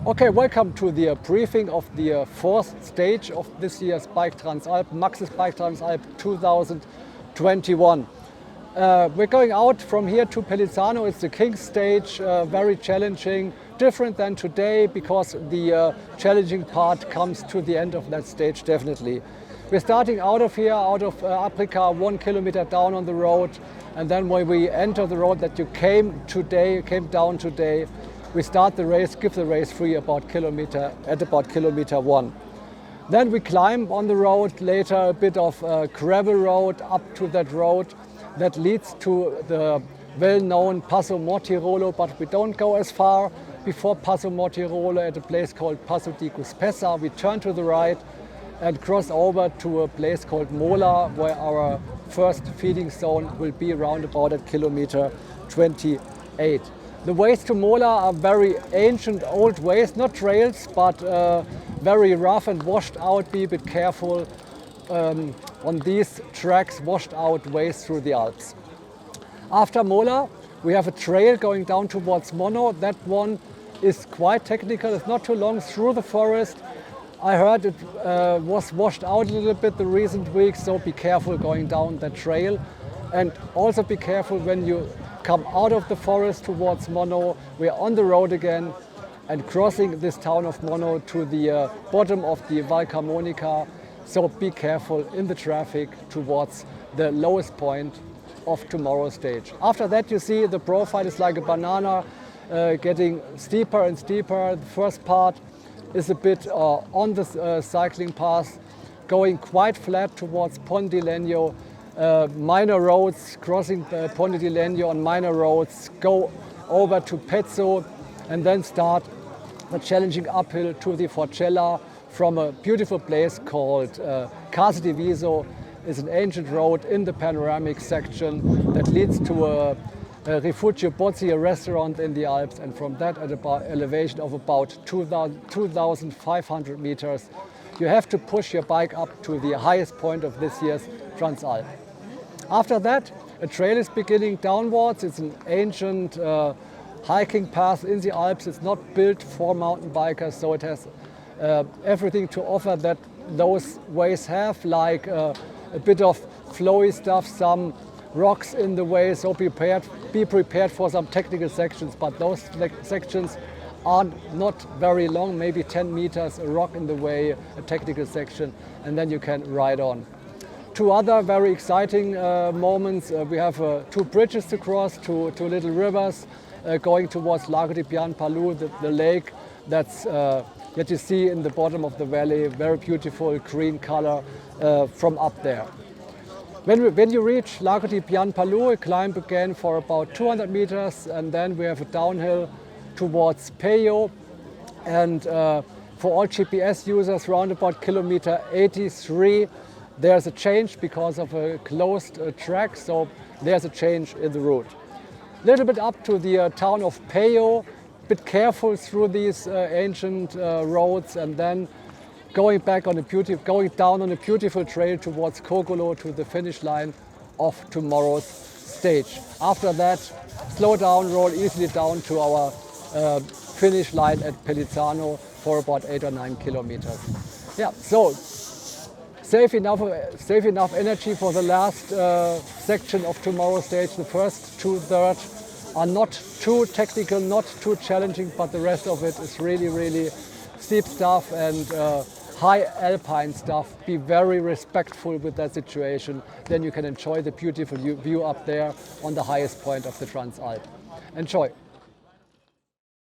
Okay, welcome to the briefing of the fourth stage of this year's Bike Transalp, Max's Bike Transalp 2021. We're going out from here to Pellizzano. It's the King stage, very challenging, different than today because the challenging part comes to the end of that stage, definitely. We're starting out of here, out of Aprica, 1 kilometer down on the road, and then when we enter the road that you came down today, we start the race, give the race free at about kilometer 1. Then we climb on the road, later a bit of gravel road up to that road that leads to the well-known Passo Mortirolo, but we don't go as far. Before Passo Mortirolo at a place called Passo di Cuspessa, we turn to the right and cross over to a place called Mola, where our first feeding zone will be around about at kilometer 28. The ways to Mola are very ancient, old ways, not trails, but very rough and washed out. Be a bit careful on these tracks, washed out ways through the Alps. After Mola, we have a trail going down towards Mono. That one is quite technical. It's not too long through the forest. I heard it was washed out a little bit the recent weeks, so be careful going down that trail. And also be careful when you come out of the forest towards Mono. We're on the road again and crossing this town of Mono to the bottom of the Val Camonica. So be careful in the traffic towards the lowest point of tomorrow's stage. After that, you see the profile is like a banana, getting steeper and steeper. The first part is a bit on the cycling path, going quite flat towards Ponte di Legno. Minor roads, crossing Ponte di Legno on minor roads, go over to Pezzo and then start a challenging uphill to the Forcella from a beautiful place called Casa di Viso. It's an ancient road in the panoramic section that leads to a Rifugio Bozzi, a restaurant in the Alps, and from that at about elevation of about 2,500 meters, you have to push your bike up to the highest point of this year's Transalp. After that, a trail is beginning downwards. It's an ancient hiking path in the Alps. It's not built for mountain bikers, so it has everything to offer that those ways have, like a bit of flowy stuff, some rocks in the way, so be prepared for some technical sections, but those sections are not very long, maybe 10 meters, a rock in the way, a technical section, and then you can ride on. Two other very exciting moments. We have two bridges to cross, two little rivers going towards Lago di Pianpalù, the lake that's that you see in the bottom of the valley, very beautiful green color from up there. When you reach Lago di Pianpalù, you climb again for about 200 meters, and then we have a downhill towards Peyo. And for all GPS users, around about kilometer 83, there's a change because of a closed track, so there's a change in the route. A little bit up to the town of Peyo, a bit careful through these ancient roads, and then going down on a beautiful trail towards Cogolo to the finish line of tomorrow's stage. After that, slow down, roll easily down to our finish line at Pellizzano for about 8 or 9 kilometers. Yeah, so save enough energy for the last section of tomorrow's stage. The first 2/3 are not too technical, not too challenging, but the rest of it is really, really steep stuff and high alpine stuff. Be very respectful with that situation. Then you can enjoy the beautiful view up there on the highest point of the Transalp. Enjoy.